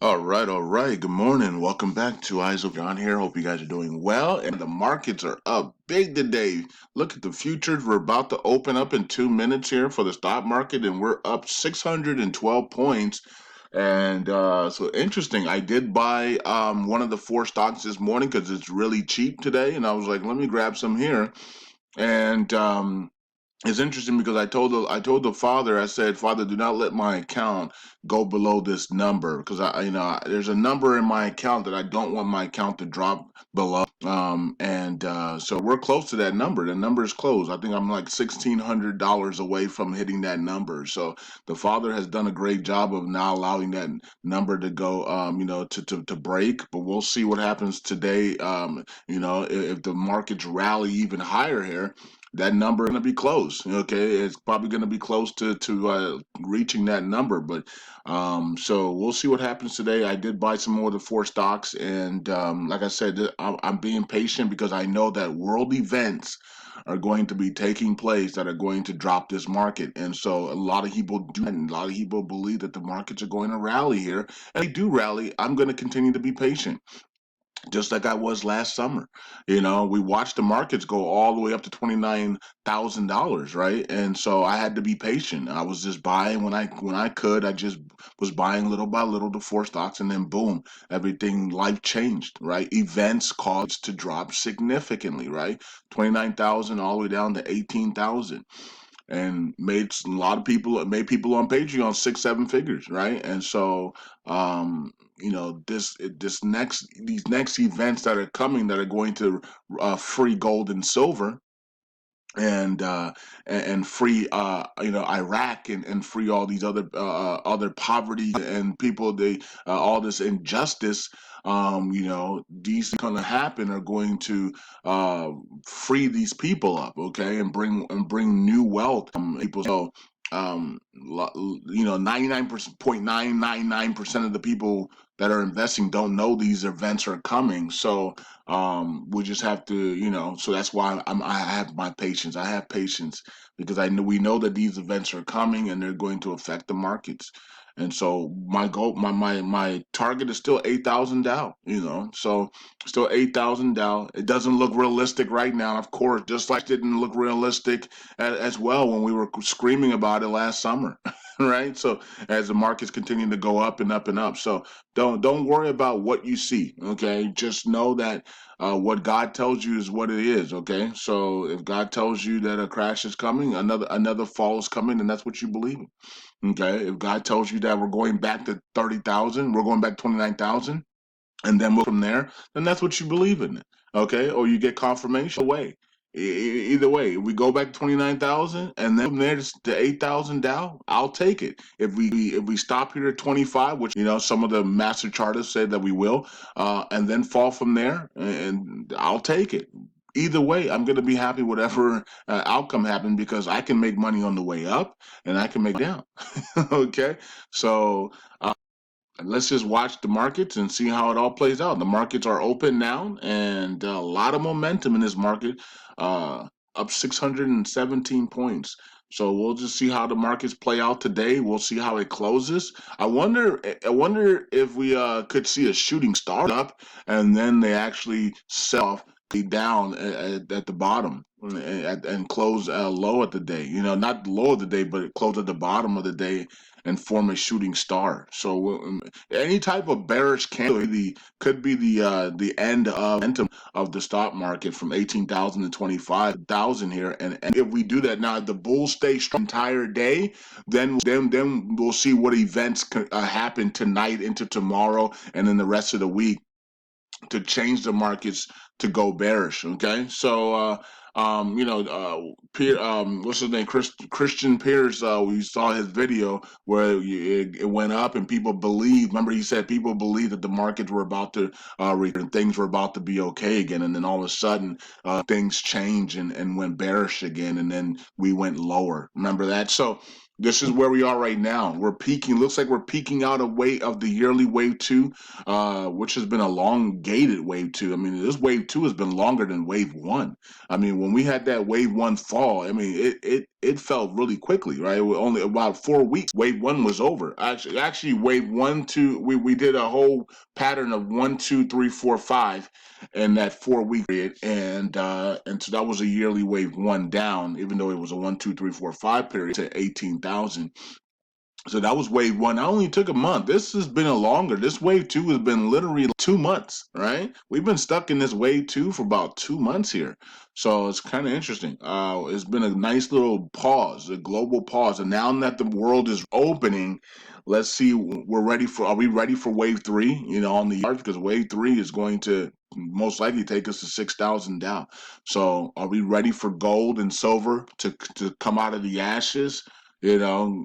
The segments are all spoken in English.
All right. Good morning. Welcome back to Eyes of John here. Hope you guys are doing well. And the markets are up big today. Look at the futures. We're about to open up in 2 minutes here for the stock market, and we're up 612 points. And so interesting. I did buy one of the four stocks this morning because it's really cheap today, and I was like, let me grab some here. And it's interesting because I told the father, I said, Father, do not let my account go below this number because there's a number in my account that I don't want my account to drop below. And so we're close to that number. The number is close. I think I'm like $1,600 away from hitting that number. So the father has done a great job of not allowing that number to go, to break. But we'll see what happens today. If the markets rally even higher here, that number going to be close. Okay, it's probably going to be close to reaching that number. But so we'll see what happens today. I did buy some more of the four stocks, and like I said, I'm being patient because I know that world events are going to be taking place that are going to drop this market. And so a lot of people do, and a lot of people believe that the markets are going to rally here. And they do rally. I'm going to continue to be patient just like I was last summer. We watched the markets go all the way up to $29,000, right? And so I had to be patient. I was just buying when I could. I just was buying little by little the four stocks, and then boom, everything life changed, right? Events caused to drop significantly, right? 29,000 all the way down to 18,000, and made people on Patreon six, seven figures, right? And so, these next events that are coming that are going to free gold and silver, and free Iraq, and free all these other poverty and people, they all this injustice. These going to happen are going to free these people up, okay, and bring new wealth, people. So 99.999% of the people that are investing don't know these events are coming. So we just have to, so that's why I have my patience. I have patience because we know that these events are coming and they're going to affect the markets. And so my goal, my target is still 8,000 Dow. So still 8,000 Dow. It doesn't look realistic right now, of course. Just like it didn't look realistic as well when we were screaming about it last summer, right? So as the markets continue to go up and up and up, so don't worry about what you see. Okay, just know that what God tells you is what it is. Okay, so if God tells you that a crash is coming, another fall is coming, and that's what you believe in. Okay, if God tells you that we're going back to 30,000, we're going back to 29,000, and then we'll from there, then that's what you believe in. Okay, or you get confirmation away. Either way, if we go back to 29,000 and then from there to 8,000 Dow, I'll take it. If we stop here at 25, which some of the master chartists say that we will, and then fall from there, and I'll take it. Either way, I'm going to be happy whatever outcome happened because I can make money on the way up and I can make down. Okay, so let's just watch the markets and see how it all plays out. The markets are open now, and a lot of momentum in this market, up 617 points. So we'll just see how the markets play out today. We'll see how it closes. I wonder if we could see a shooting star up, and then they actually sell off down at the bottom, and close low at the day. Not low of the day, but close at the bottom of the day and form a shooting star. So any type of bearish candle could be the end of momentum of the stock market from 18,000 to 25,000 here. And if we do that now, if the bulls stay strong the entire day, then we'll see what events happen tonight into tomorrow and then the rest of the week to change the markets to go bearish. Okay, so what's his name? Christian Pierce. We saw his video where it went up, and people believe. Remember, he said people believe that the markets were about to return, things were about to be okay again, and then all of a sudden, things changed and went bearish again, and then we went lower. Remember that? So this is where we are right now. We're peaking. Looks like we're peaking out of the yearly wave two, which has been a elongated wave two. I mean, this wave two has been longer than wave one. I mean, when we had that wave one fall, I mean, it fell really quickly, right? Only about 4 weeks. Wave one was over. Actually, wave one, two, we did a whole pattern of 1, 2, 3, 4, 5 in that 4 week period, and so that was a yearly wave one down, even though it was a 1, 2, 3, 4, 5 period to 18,000. So that was wave one. I only took a month. This has been a longer. This wave two has been literally 2 months, right? We've been stuck in this wave two for about 2 months here. So it's kind of interesting. It's been a nice little pause, a global pause. And now that the world is opening, let's see. Are we ready for wave three? On the yard, because wave three is going to most likely take us to 6,000 down. So are we ready for gold and silver to come out of the ashes?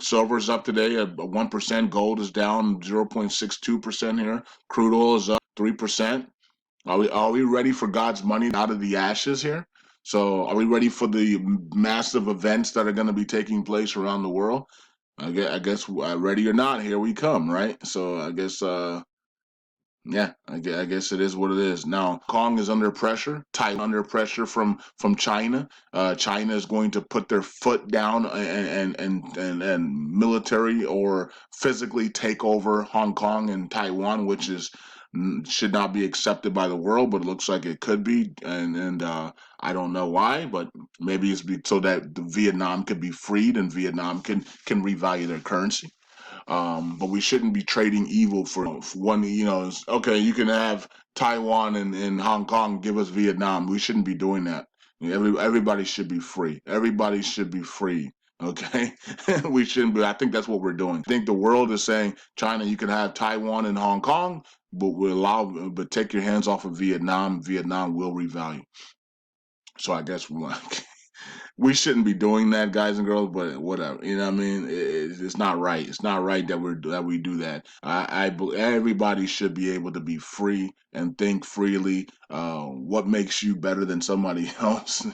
Silver's up today at 1%. Gold is down 0.62% here. Crude oil is up 3%. Are we ready for God's money out of the ashes here? So are we ready for the massive events that are going to be taking place around the world? I guess ready or not, here we come, right? So I guess yeah, I guess it is what it is. Now, Kong is under pressure. Taiwan under pressure from China. China is going to put their foot down and military or physically take over Hong Kong and Taiwan, which is should not be accepted by the world, but it looks like it could be. And I don't know why, but maybe so that Vietnam could be freed and Vietnam can revalue their currency. But we shouldn't be trading evil for one. Okay, you can have Taiwan and Hong Kong, give us Vietnam. We shouldn't be doing that. Everybody should be free. Everybody should be free. Okay, we shouldn't be. I think that's what we're doing. I think the world is saying, China, you can have Taiwan and Hong Kong, but take your hands off of Vietnam. Vietnam will revalue. So I guess we shouldn't be doing that, guys and girls, but whatever. You know what I mean? It's not right. It's not right that we do that. Everybody should be able to be free and think freely. What makes you better than somebody else?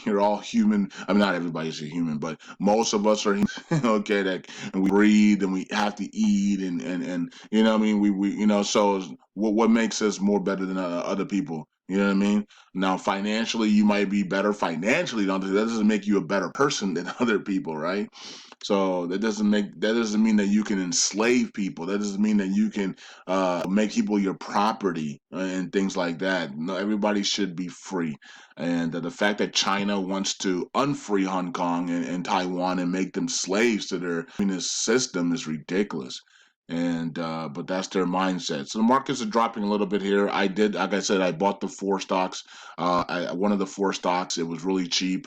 You're all human. I mean, not everybody's a human, but most of us are human. Okay, and we breathe and we have to eat and you know what I mean. We. So what makes us more better than other people? You know what I mean? Now, financially, you might be better financially. That doesn't make you a better person than other people, right? So that doesn't mean that you can enslave people. That doesn't mean that you can make people your property and things like that. No, everybody should be free. And the fact that China wants to unfree Hong Kong and Taiwan and make them slaves to their communist system is ridiculous. And but that's their mindset. So the markets are dropping a little bit here. Like I said, I bought the four stocks. One of the four stocks. It was really cheap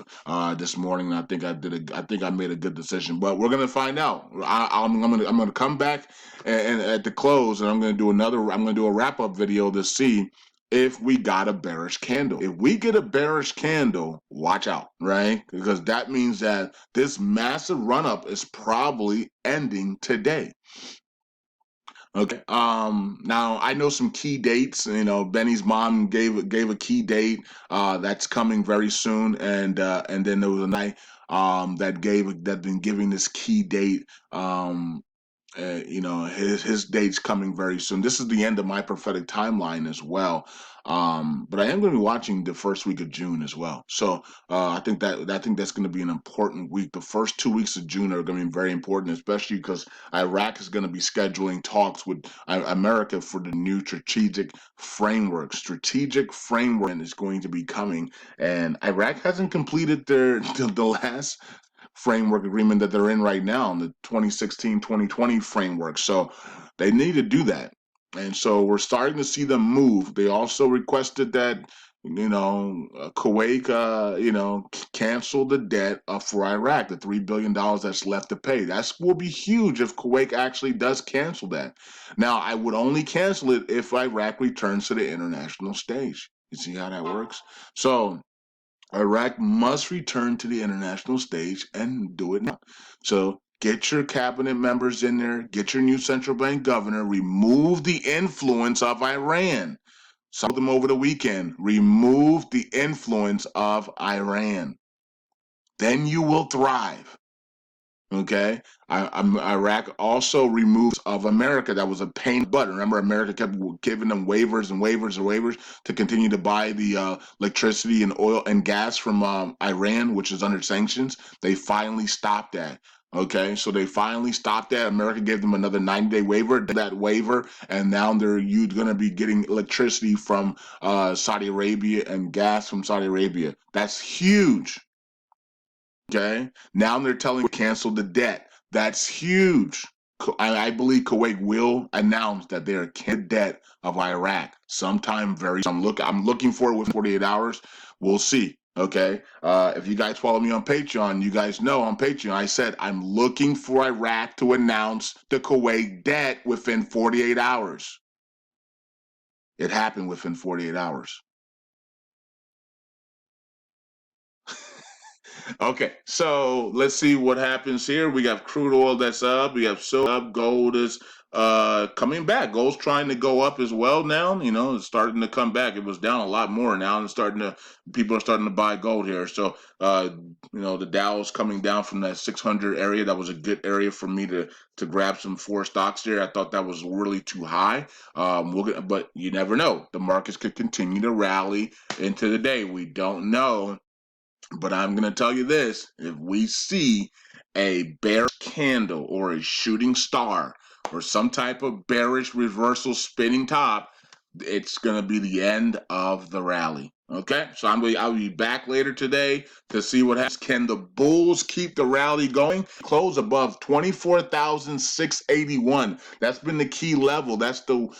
this morning. I think I think I made a good decision. But we're gonna find out. I'm gonna come back and at the close, and I'm gonna do a wrap up video to see if we got a bearish candle. If we get a bearish candle, watch out, right? Because that means that this massive run up is probably ending today. Okay. Now I know some key dates. Benny's mom gave a key date that's coming very soon, and then there was a night that been giving this key date. His date's coming very soon. This is the end of my prophetic timeline as well. But I am going to be watching the first week of June as well. So I think that's going to be an important week. The first 2 weeks of June are going to be very important, especially because Iraq is going to be scheduling talks with America for the new strategic framework. Strategic framework is going to be coming, and Iraq hasn't completed the last framework agreement that they're in right now, in the 2016-2020 framework. So they need to do that. And so we're starting to see them move. They also requested that, Kuwait, cancel the debt for Iraq, the $3 billion that's left to pay. That will be huge if Kuwait actually does cancel that. Now, I would only cancel it if Iraq returns to the international stage. You see how that works? So Iraq must return to the international stage and do it now. So get your cabinet members in there, get your new central bank governor, remove the influence of Iran. Saw them over the weekend. Remove the influence of Iran. Then you will thrive. Okay, Iraq also removes of America. That was a pain in the butt. Remember, America kept giving them waivers and waivers and waivers to continue to buy the electricity and oil and gas from Iran, which is under sanctions. They finally stopped that. Okay, so they finally stopped that. America gave them another 90-day waiver. That waiver, and now you're going to be getting electricity from Saudi Arabia and gas from Saudi Arabia. That's huge. Okay. Now they're telling you to cancel the debt. That's huge. I believe Kuwait will announce that they're canceling the debt of Iraq sometime very soon. I'm looking for it with 48 hours. We'll see. Okay. If you guys follow me on Patreon, you guys know on Patreon I said I'm looking for Iraq to announce the Kuwait debt within 48 hours. It happened within 48 hours. Okay, so let's see what happens here. We got crude oil that's up. We have silver up. Gold is coming back. Gold's trying to go up as well now. You know, it's starting to come back. It was down a lot more now, and people are starting to buy gold here. So the Dow is coming down from that 600 area. That was a good area for me to grab some four stocks there. I thought that was really too high. But you never know. The markets could continue to rally into the day. We don't know. But I'm going to tell you this, if we see a bearish candle or a shooting star or some type of bearish reversal spinning top, it's going to be the end of the rally. Okay, so I'll be back later today to see what happens. Can the bulls keep the rally going? Close above 24,681. That's been the key level. That's the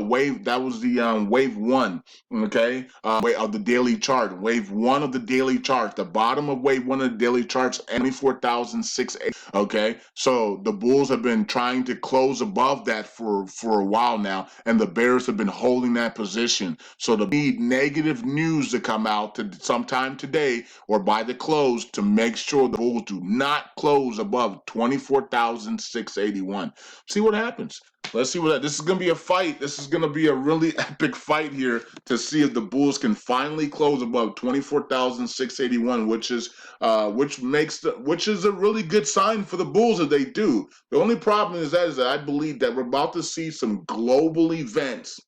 wave. That was the wave one. Okay, of the daily chart. Wave one of the daily chart. The bottom of wave one of the daily charts. 24,680. Okay, so the bulls have been trying to close above that for a while now, and the bears have been holding that position. So the need negative news to come out to sometime today or by the close to make sure the bulls do not close above 24,681. See what happens. Let's see what this is going to be a fight. This is going to be a really epic fight here to see if the bulls can finally close above 24,681, which is a really good sign for the bulls if they do. The only problem is that I believe that we're about to see some global events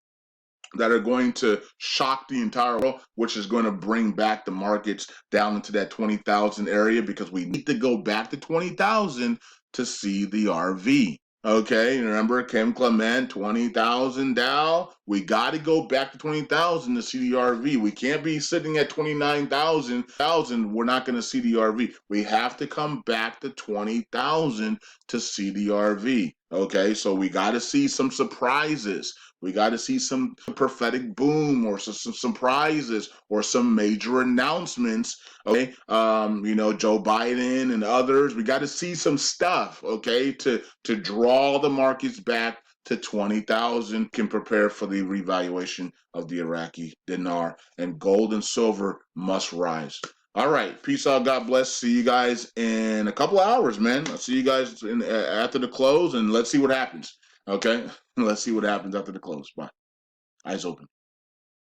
that are going to shock the entire world, which is going to bring back the markets down into that 20,000 area because we need to go back to 20,000 to see the RV. Okay, remember Kim Clement, 20,000 Dow. We got to go back to 20,000 to see the RV. We can't be sitting at 29,000. We're not going to see the RV. We have to come back to 20,000 to see the RV. Okay, so we got to see some surprises. We got to see some prophetic boom or some surprises or some major announcements. Okay, Joe Biden and others. We got to see some stuff. Okay, to draw the markets back to 20,000. Can prepare for the revaluation of the Iraqi dinar, and gold and silver must rise. All right, peace out. God bless. See you guys in a couple of hours, man. I'll see you guys after the close, and let's see what happens. Okay, let's see what happens after the close. Bye. Eyes open.